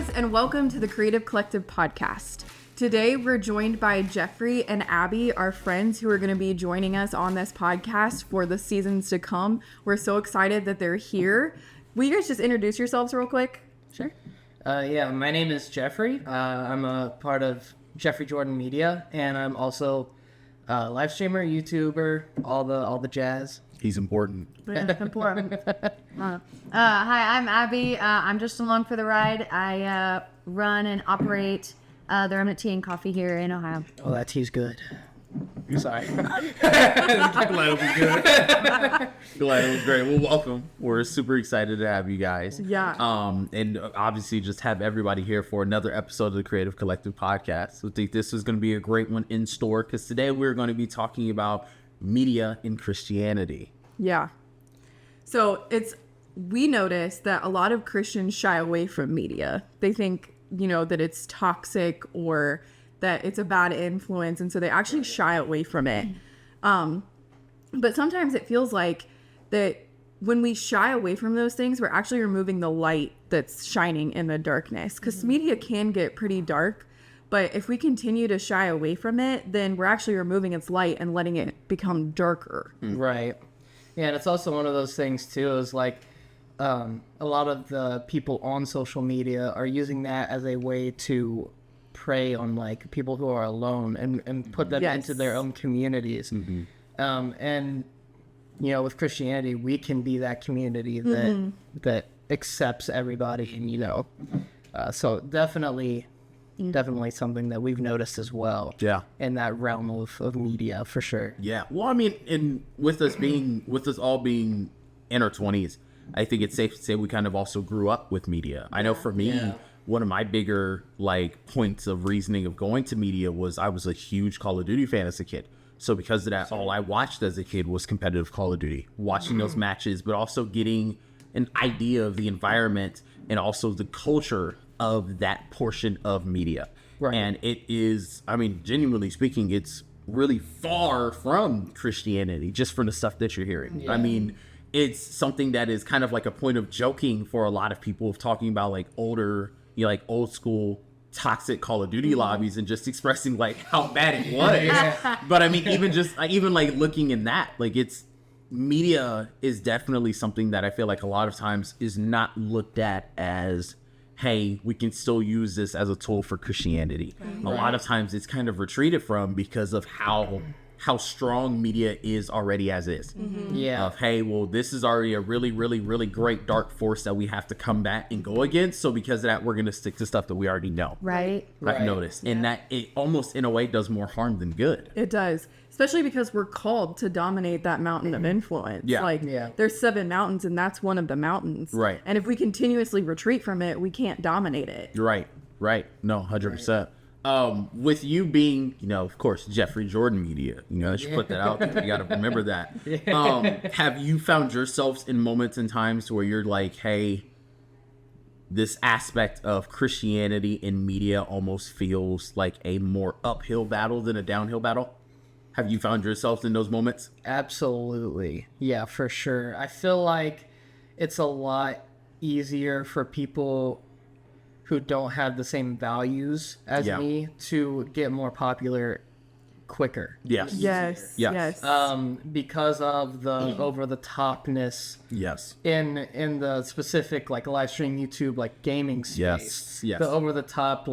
guys, and welcome to the Creative Collective podcast. Today, we're joined by Jeffrey and Abby, our friends who are going to be joining us on this podcast for the seasons to come. We're so excited that they're here. Will you guys just introduce yourselves real quick? Sure. My name is Jeffrey. I'm a part of Jeffrey Jordan Media, and I'm also a live streamer, YouTuber, all the jazz. He's important. Important. Hi, I'm Abby. I'm just along for the ride. I run and operate the Remnant Tea and Coffee here in Ohio. Oh, that tea's good. Sorry. Glad it was good. Glad it was great. Well, welcome. We're super excited to have you guys. Yeah. And obviously just have everybody here for another episode of the Creative Collective podcast. We think this is going to be a great one in store because today we're going to be talking about media in Christianity. Yeah. So we notice that a lot of Christians shy away from media. They think, that it's toxic or that it's a bad influence. And so they actually shy away from it. But sometimes it feels like that when we shy away from those things, we're actually removing the light that's shining in the darkness. Because media can get pretty dark. But if we continue to shy away from it, then we're actually removing its light and letting it become darker. Right. Yeah, and it's also one of those things, too, is like a lot of the people on social media are using that as a way to prey on, like, people who are alone and put them into their own communities. Mm-hmm. And, with Christianity, we can be that community that accepts everybody, and, so definitely something that we've noticed as well. Yeah. In that realm of media, for sure. Yeah. Well, I mean, with us all being in our 20s, I think it's safe to say we kind of also grew up with media. I know for me, one of my bigger points of reasoning of going to media was I was a huge Call of Duty fan as a kid. So because of that, all I watched as a kid was competitive Call of Duty, watching those matches, but also getting an idea of the environment and also the culture of that portion of media. Right. And it is, genuinely speaking, it's really far from Christianity just from the stuff that you're hearing. Yeah. It's something that is kind of like a point of joking for a lot of people of talking about old school toxic Call of Duty lobbies and just expressing how bad it was. But even looking in that, it's media is definitely something that I feel like a lot of times is not looked at as, hey, we can still use this as a tool for Christianity. Right. A lot of times it's kind of retreated from because of how strong media is already as is. Mm-hmm. Yeah. Of, hey, well, this is already a really, really, really great dark force that we have to combat and go against. So because of that, we're going to stick to stuff that we already know. Right. I've noticed. Yeah. And that it almost in a way does more harm than good. It does. Especially because we're called to dominate that mountain of influence. Yeah. There's 7 mountains and that's one of the mountains. Right. And if we continuously retreat from it, we can't dominate it. Right. No, 100%. Right. With you being, of course, Jeffrey Jordan Media, I should put that out there. You got to remember that. Have you found yourselves in moments and times where you're like, hey, this aspect of Christianity in media almost feels like a more uphill battle than a downhill battle? Have you found yourself in those moments? Absolutely. Yeah, for sure. I feel like it's a lot easier for people who don't have the same values as me to get more popular quicker. Yes. Because of the over-the-topness. Yes. In the specific live stream YouTube gaming space. Yes. The over-the-top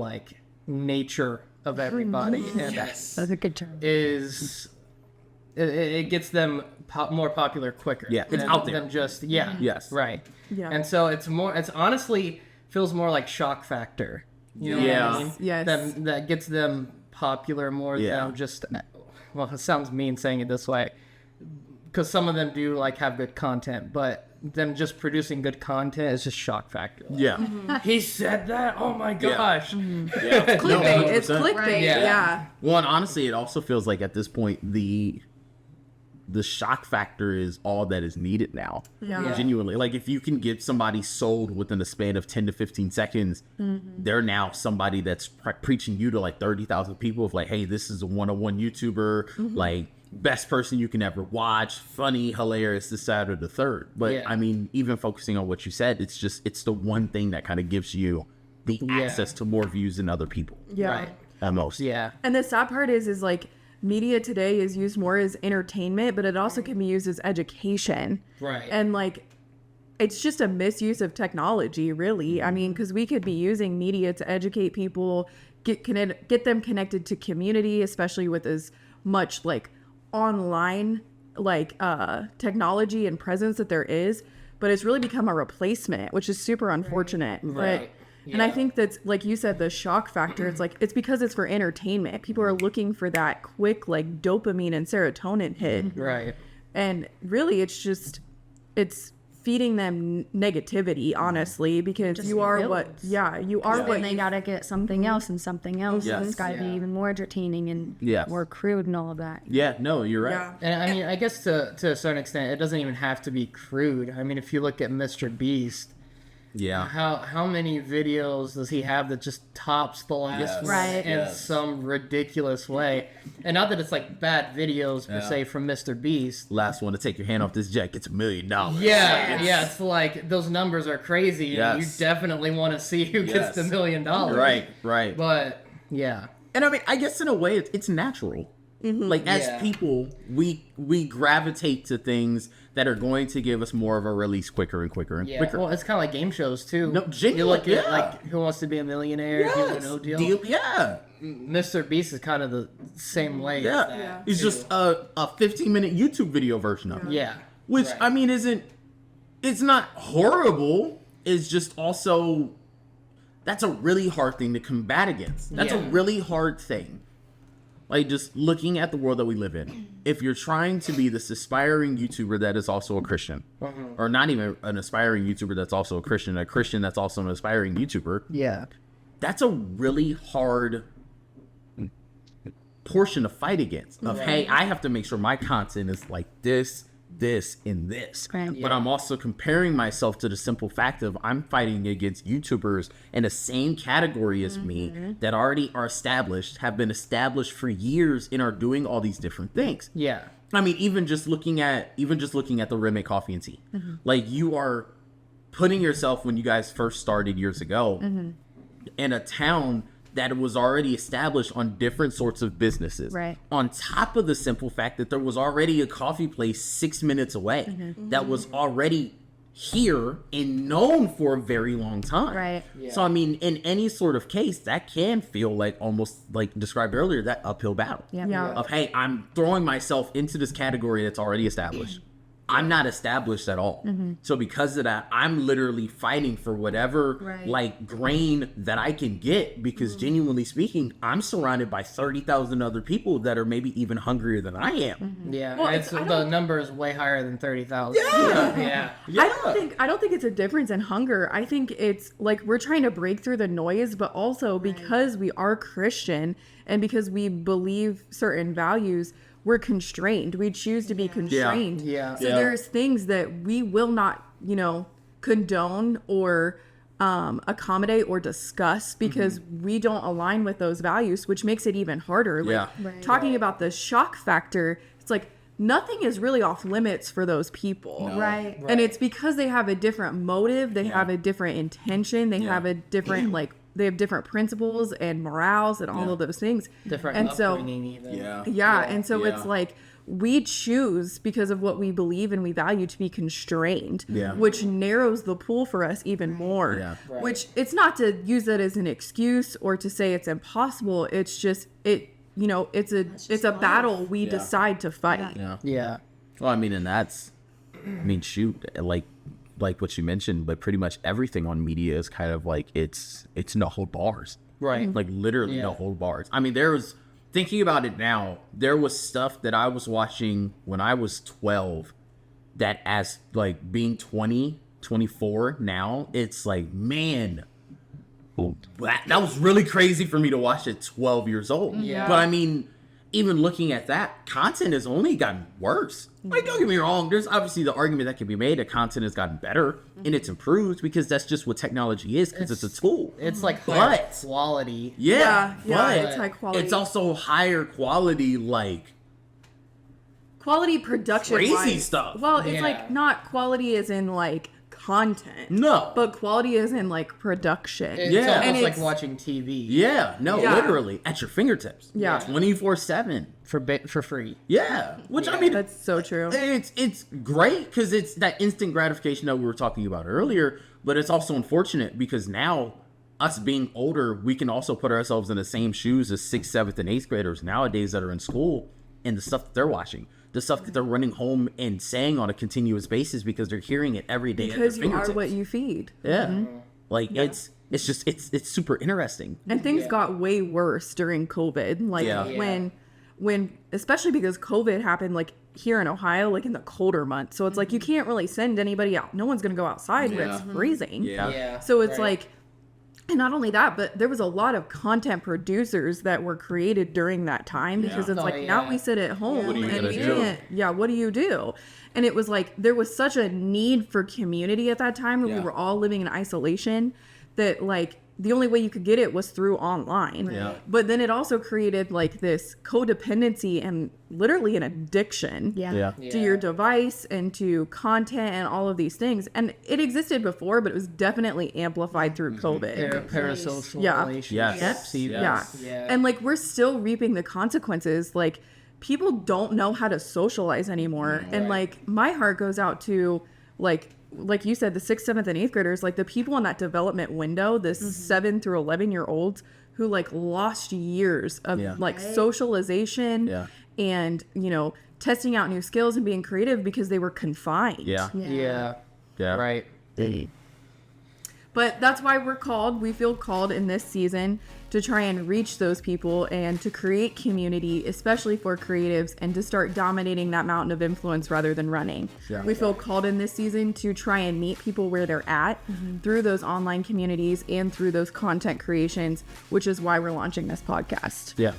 nature of everybody. And that's a good term. It gets them more popular quicker. Yeah. It's out there. Than just Yes. Right. Yeah. And so it's honestly feels more like shock factor. You know what I mean? Yes. That gets them popular more than just, well, it sounds mean saying it this way, because some of them do have good content, but them just producing good content is just shock factor. He said that? Oh my gosh. Clickbait. No, it's clickbait. Right. Yeah. Well, and honestly, it also feels like at this point, the shock factor is all that is needed now. Yeah. Genuinely. If you can get somebody sold within a span of 10 to 15 seconds, they're now somebody that's preaching you to 30,000 people of hey, this is a one-on-one YouTuber, best person you can ever watch, funny, hilarious, this, that, or the third. But even focusing on what you said, it's the one thing that kind of gives you the access to more views than other people. Yeah. Right. At most. Yeah. And the sad part is like media today is used more as entertainment, but it also can be used as education. Right. And like, it's just a misuse of technology, really. I mean, because we could be using media to educate people, get them connected to community, especially with as much like online like technology and presence that there is. But it's really become a replacement, which is super unfortunate. Right. But, and I think that's, like you said, the shock factor. It's like, it's because it's for entertainment. People are looking for that quick, like, dopamine and serotonin hit. Right. And really, it's feeding them negativity, honestly, because Just you are builds. you are Then what they gotta get something else and something else. Yes. And it's gotta be even more entertaining and Yes. more crude and all of that. Yeah, no, you're right. Yeah. And I mean, I guess to a certain extent, it doesn't even have to be crude. I mean, if you look at Mr. Beast, Yeah. how many videos does he have that just tops the last Yes. one Right. in Yes. some ridiculous way? And not that it's like bad videos per se from Mr. Beast. Last one to take your hand off this jack, it's $1 million. Yeah, it's like those numbers are crazy. Yes. You definitely want to see who gets the $1 million. Right. But yeah, And I mean, I guess in a way, it's natural. Like as Yeah. people, we gravitate to things that are going to give us more of a release quicker and quicker and yeah. quicker. Well, it's kind of like game shows too. No, you look yeah. at like Who Wants to Be a Millionaire? Deal or No Deal. Yeah. Mr. Beast is kind of the same way. as Yeah. that, It's too. just a 15-minute YouTube video version of it. Yeah. Which, Right. I mean, it's not horrible. It's just also, that's a really hard thing to combat against. That's a Yeah. really hard thing. Like, just looking at the world that we live in. If you're trying to be this aspiring YouTuber that is also a Christian, or not even an aspiring YouTuber that's also a Christian that's also an aspiring YouTuber, Yeah. that's a really hard portion to fight against. Of, hey, I have to make sure my content is like this, and this. Right. But Yeah. I'm also comparing myself to the simple fact of I'm fighting against YouTubers in the same category as me that already are established, have been established for years, and are doing all these different things. Yeah. I mean, even just looking at the Redneck Coffee and Tea, like you are putting yourself when you guys first started years ago in a town that was already established on different sorts of businesses. Right. On top of the simple fact that there was already a coffee place 6 minutes away that was already here and known for a very long time. Right. So I mean, in any sort of case, that can feel like almost like described earlier, that uphill battle. Yep. Yeah. Of, hey, I'm throwing myself into this category that's already established. I'm not established at all. So because of that, I'm literally fighting for whatever Right. like grain that I can get, because genuinely speaking, I'm surrounded by 30,000 other people that are maybe even hungrier than I am. Yeah. Well, It's, I the don't- number is way higher than 30,000. Yeah. Yeah. I don't think it's a difference in hunger. I think it's like we're trying to break through the noise, but also because we are Christian and because we believe certain values, we're constrained. We choose to be constrained. Yeah. So Yeah. there's things that we will not, condone or accommodate or discuss because we don't align with those values, which makes it even harder. Like, Yeah. Right. talking about the shock factor, it's like nothing is really off limits for those people. No. Right. And it's because they have a different motive, they have a different intention, they have a different they have different principles and morals and all of those things. Different and so upbringing even. and so it's Yeah. like we choose because of what we believe and we value to be constrained, Yeah. which narrows the pool for us even more. Yeah. Right. Which it's not to use that as an excuse or to say it's impossible. It's just it's a battle we decide to fight. Yeah. Yeah. Well, I mean, and shoot, like what you mentioned, but pretty much everything on media is kind of like it's no hold bars. Right. Like literally no hold bars. I mean, thinking about it now, there was stuff that I was watching when I was 12 that as like being 20, 24 now, it's like, man, that was really crazy for me to watch at 12 years old. Yeah. But I mean, even looking at that, content has only gotten worse. Like, don't get me wrong, there's obviously the argument that can be made that content has gotten better and it's improved because that's just what technology is, because it's a tool. It's like higher But- quality. Yeah, but it's high quality. it's also higher quality, like Quality production Crazy wise. stuff. Well, it's Yeah. like not quality as in like content. No. But quality is in like production. It's Yeah. almost And like it's- watching TV. Yeah, no, Yeah. literally at your fingertips. Yeah. 24/7. For free. Yeah, which I mean, That's so true. it's great because it's that instant gratification that we were talking about earlier. But it's also unfortunate because now, us being older, we can also put ourselves in the same shoes as 6th, 7th, and 8th graders nowadays that are in school, and the stuff that they're watching, the stuff that they're running home and saying on a continuous basis because they're hearing it every day. Because at their you are fingertips. what you feed. Yeah, like it's just it's super interesting. And things got way worse during COVID. Like Yeah. when especially because COVID happened like here in Ohio, like in the colder months. So it's like you can't really send anybody out. No one's gonna go outside when it's freezing. Yeah. So it's right. like, and not only that, but there was a lot of content producers that were created during that time because it's Oh, like now we sit at home What are you and gonna we do? can't. Yeah, what do you do? And it was like there was such a need for community at that time, and we Yeah. were all living in isolation that like the only way you could get it was through online. Yeah. But then it also created like this codependency and literally an addiction Yeah. to your device and to content and all of these things. And it existed before, but it was definitely amplified through COVID. Parasocial Yeah. relationships. Yes. even. Yes. Yeah. And like we're still reaping the consequences. Like people don't know how to socialize anymore. And like my heart goes out to like you said, the 6th, 7th, and 8th graders, like the people in that development window, the 7 through 11-year-olds who like lost years of Yeah. like socialization Yeah. and, you know, testing out new skills and being creative because they were confined. Yeah. Yeah. Yeah. Right. But that's why we feel called in this season to try and reach those people and to create community, especially for creatives, and to start dominating that mountain of influence rather than running. Yeah. We feel called in this season to try and meet people where they're at through those online communities and through those content creations, which is why we're launching this podcast. Yeah.